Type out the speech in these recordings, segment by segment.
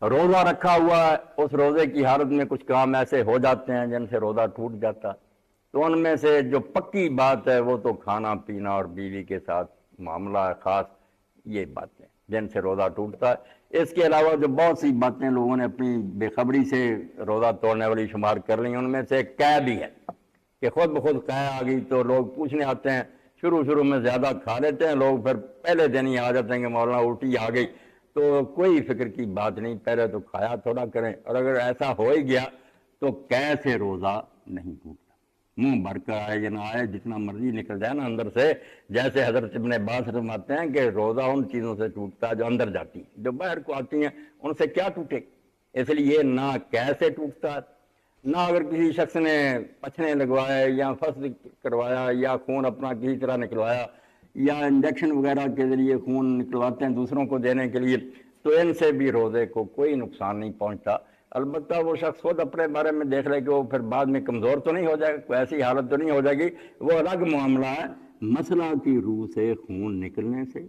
روزہ رکھا ہوا ہے، اس روزے کی حالت میں کچھ کام ایسے ہو جاتے ہیں جن سے روزہ ٹوٹ جاتا، تو ان میں سے جو پکی بات ہے وہ تو کھانا پینا اور بیوی کے ساتھ معاملہ ہے خاص، یہ باتیں جن سے روزہ ٹوٹتا ہے۔ اس کے علاوہ جو بہت سی باتیں لوگوں نے اپنی بے خبری سے روزہ توڑنے والی شمار کر لی، ان میں سے قے بھی ہے کہ خود بخود قے آ گئی تو لوگ پوچھنے آتے ہیں، شروع میں زیادہ کھا لیتے ہیں لوگ، پھر پہلے دن ہی آ جاتے ہیں کہ مولانا الٹی آ گئی، تو کوئی فکر کی بات نہیں، پہلے تو کھایا تھوڑا کریں، اور اگر ایسا ہو ہی گیا تو قے سے روزہ نہیں ٹوٹتا، منہ بھر کر آئے یا نہ آئے، جتنا مرضی نکل جائے نا اندر سے، جیسے حضرت ابن عباس فرماتے ہیں کہ روزہ ان چیزوں سے ٹوٹتا ہے جو اندر جاتی ہیں، جو باہر کو آتی ہیں ان سے کیا ٹوٹے، اس لیے نہ قے سے ٹوٹتا، نہ اگر کسی شخص نے پچھنے لگوائے یا فصل کروایا یا خون اپنا کسی طرح نکلوایا یا انجیکشن وغیرہ کے ذریعے خون نکلواتے ہیں دوسروں کو دینے کے لیے، تو ان سے بھی روزے کو کوئی نقصان نہیں پہنچتا۔ البتہ وہ شخص خود اپنے بارے میں دیکھ لے کہ وہ پھر بعد میں کمزور تو نہیں ہو جائے گا، کوئی ایسی حالت تو نہیں ہو جائے گی، وہ الگ معاملہ ہے۔ مسئلہ کی روح سے خون نکلنے سے،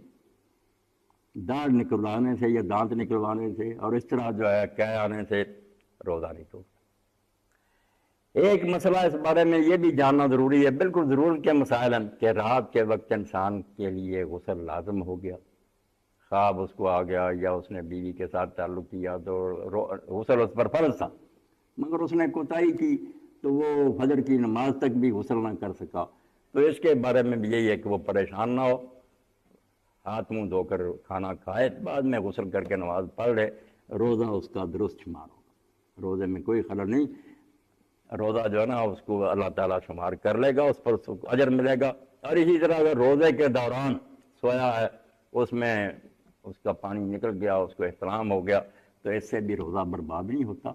داڑھ نکلوانے سے یا دانت نکلوانے سے اور اس طرح جو ہے قے آنے سے روزہ نہیں ٹوٹتا۔ ایک مسئلہ اس بارے میں یہ بھی جاننا ضروری ہے، بالکل ضرور کے مسائل ہیں، کہ رات کے وقت انسان کے لیے غسل لازم ہو گیا، خواب اس کو آ گیا یا اس نے بیوی کے ساتھ تعلق کیا تو غسل اس پر فرض تھا، مگر اس نے کوتاہی کی تو وہ فجر کی نماز تک بھی غسل نہ کر سکا، تو اس کے بارے میں بھی یہی ہے کہ وہ پریشان نہ ہو، ہاتھ منہ دھو کر کھانا کھائے، بعد میں غسل کر کے نماز پڑھ لے، روزہ اس کا درست شمار ہوگا، روزے میں کوئی خلل نہیں، روزہ جو ہے نا اس کو اللہ تعالیٰ شمار کر لے گا، اس پر اس کو اجر ملے گا۔ اور اسی طرح اگر روزے کے دوران سویا ہے، اس میں اس کا پانی نکل گیا، اس کو احتلام ہو گیا، تو اس سے بھی روزہ برباد نہیں ہوتا،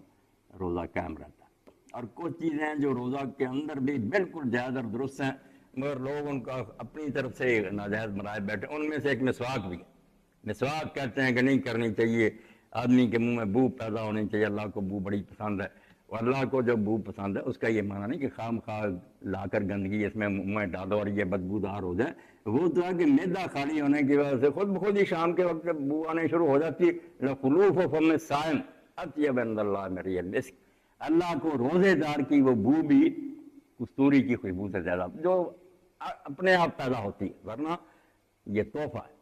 روزہ قائم رہتا ہے۔ اور کچھ چیزیں ہیں جو روزہ کے اندر بھی بالکل جائز اور درست ہیں، مگر لوگ ان کا اپنی طرف سے ناجائز بنائے بیٹھے، ان میں سے ایک مسواک بھی ہے۔ مسواک کہتے ہیں کہ نہیں کرنی چاہیے، آدمی کے منہ میں بو پیدا ہونی چاہیے، اللہ کو بو بڑی پسند ہے، اور اللہ کو جو بو پسند ہے اس کا یہ معنی نہیں کہ خام خواہ لا کر گندگی اس میں منہ میں ڈالو اور یہ بدبودار ہو جائے، وہ تو ہے کہ معدہ خالی ہونے کی وجہ سے خود بخود ہی شام کے وقت بو آنے شروع ہو جاتی ہے، خلوف و فم الصائم اطیب عند اللہ من ریح المسک، اللہ کو روزے دار کی وہ بو بھی کستوری کی خوشبو سے زیادہ جو اپنے آپ پیدا ہوتی ہے، ورنہ یہ تحفہ ہے،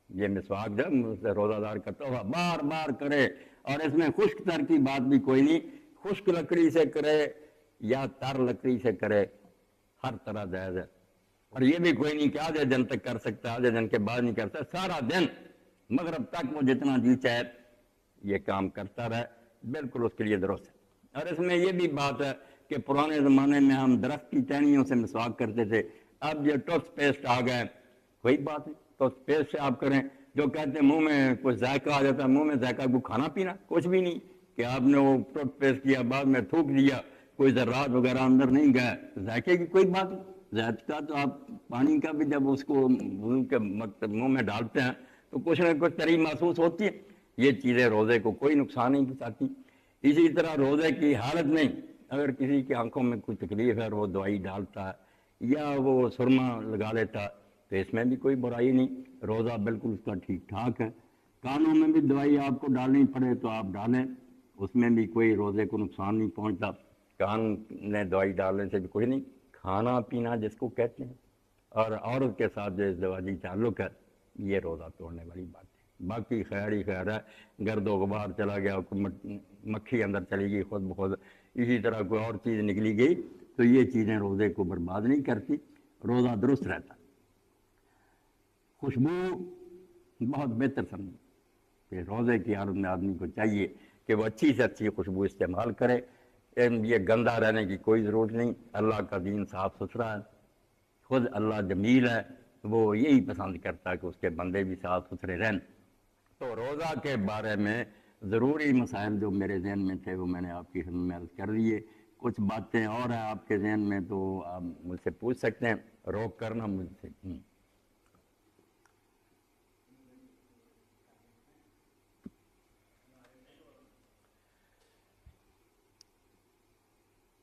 یہ مسواک جو روزہ دار کا تحفہ بار بار کرے، اور اس میں خشک تر کی بات بھی کوئی نہیں، خشک لکڑی سے کرے یا تر لکڑی سے کرے، ہر طرح جائز ہے، اور یہ بھی کوئی نہیں کہ آدھے دن تک کر سکتا ہے آدھے دن کے بعد نہیں کرتا، سارا دن مغرب تک وہ جتنا جی چاہے یہ کام کرتا رہے، بالکل اس کے لیے درست ہے۔ اور اس میں یہ بھی بات ہے کہ پرانے زمانے میں ہم درخت کی ٹہنیوں سے مسواک کرتے تھے، اب یہ ٹوتھ پیسٹ آ گئے، کوئی بات نہیں، ٹوتھ پیسٹ سے آپ کریں، جو کہتے ہیں منہ میں کچھ ذائقہ آ جاتا ہے، منہ میں ذائقہ کو کھانا پینا کچھ بھی نہیں، کہ آپ نے وہ ٹوتھ پیسٹ کیا بعد میں تھوک دیا، کوئی ذرات وغیرہ اندر نہیں گئے، ذائقے کی کوئی بات نہیں، ذائقہ تو آپ پانی کا بھی جب اس کو منہ میں ڈالتے ہیں تو کچھ نہ کچھ تری محسوس ہوتی ہے، یہ چیزیں روزے کو کوئی نقصان نہیں پہنچاتی۔ اسی طرح روزے کی حالت نہیں، اگر کسی کی آنکھوں میں کوئی تکلیف ہے اور وہ دوائی ڈالتا ہے یا وہ سرما لگا لیتا ہے تو اس میں بھی کوئی برائی نہیں، روزہ بالکل اس کا ٹھیک ٹھاک ہے۔ کانوں میں بھی دوائی آپ کو ڈالنی پڑے تو آپ ڈالیں، اس میں بھی کوئی روزے کو نقصان نہیں پہنچتا، کان میں دوائی ڈالنے سے بھی کوئی نہیں۔ کھانا پینا جس کو کہتے ہیں اور عورت کے ساتھ جو ازدواجی تعلق ہے یہ روزہ توڑنے والی بات ہے، باقی خیر ہی خیر ہے، گرد و غبار چلا گیا، مکھی اندر چلی گئی خود بخود، اسی طرح کوئی اور چیز نکلی گئی تو یہ چیزیں روزے کو برباد نہیں کرتی، روزہ درست رہتا۔ خوشبو بہت بہتر سمجھیں کہ روزے کی حالت میں آدمی کو چاہیے کہ وہ اچھی سے اچھی خوشبو استعمال کرے، یہ گندا رہنے کی کوئی ضرورت نہیں، اللہ کا دین صاف ستھرا ہے، خود اللہ جمیل ہے، وہ یہی پسند کرتا ہے کہ اس کے بندے بھی صاف ستھرے رہیں۔ تو روزہ کے بارے میں ضروری مسائل جو میرے ذہن میں تھے وہ میں نے آپ کی خدمت میں عرض کر دیے، کچھ باتیں اور ہیں آپ کے ذہن میں تو آپ مجھ سے پوچھ سکتے ہیں، روک کرنا مجھ سے۔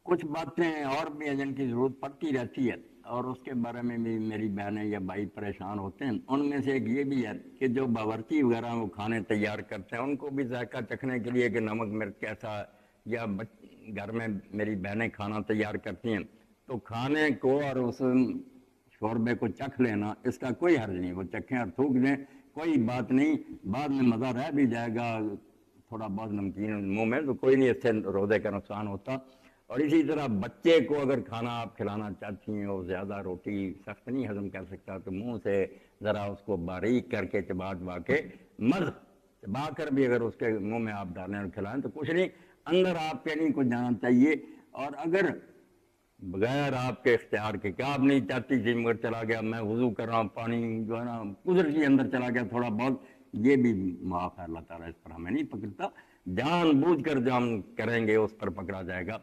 کچھ باتیں اور بھی ہیں جن کی ضرورت پڑتی رہتی ہے، اور اس کے بارے میں بھی میری بہنیں یا بھائی پریشان ہوتے ہیں. ان میں سے ایک یہ بھی ہے کہ جو باورچی وغیرہ وہ کھانے تیار کرتے ہیں ان کو بھی ذائقہ چکھنے کے لیے کہ نمک مرچ کیسا، یا گھر میں میری بہنیں کھانا تیار کرتی ہیں تو کھانے کو اور اس شوربے کو چکھ لینا اس کا کوئی حرج نہیں، وہ چکھیں اور تھوک دیں، کوئی بات نہیں، بعد میں مزہ رہ بھی جائے گا تھوڑا بہت نمکین منہ میں، تو کوئی نہیں، اس سے روزے کا نقصان ہوتا. اور اسی طرح بچے کو اگر کھانا آپ کھلانا چاہتی ہیں اور زیادہ روٹی سخت نہیں ہضم کر سکتا تو منہ سے ذرا اس کو باریک کر کے چبا کے مزھ چبا کر بھی اگر اس کے منہ میں آپ ڈالیں اور کھلائیں تو کچھ نہیں، اندر آپ کے نہیں کچھ جانا چاہیے. اور اگر بغیر آپ کے اختیار کے کیا آپ نہیں چاہتی تھی مگر چلا گیا، میں وضو کر رہا ہوں، پانی جو ہے نا قدرتی اندر چلا گیا تھوڑا بہت، یہ بھی معاف ہے، اللہ تعالیٰ اس پر ہمیں نہیں پکڑتا. جان بوجھ کر جو ہم کریں گے اس پر پکڑا جائے گا.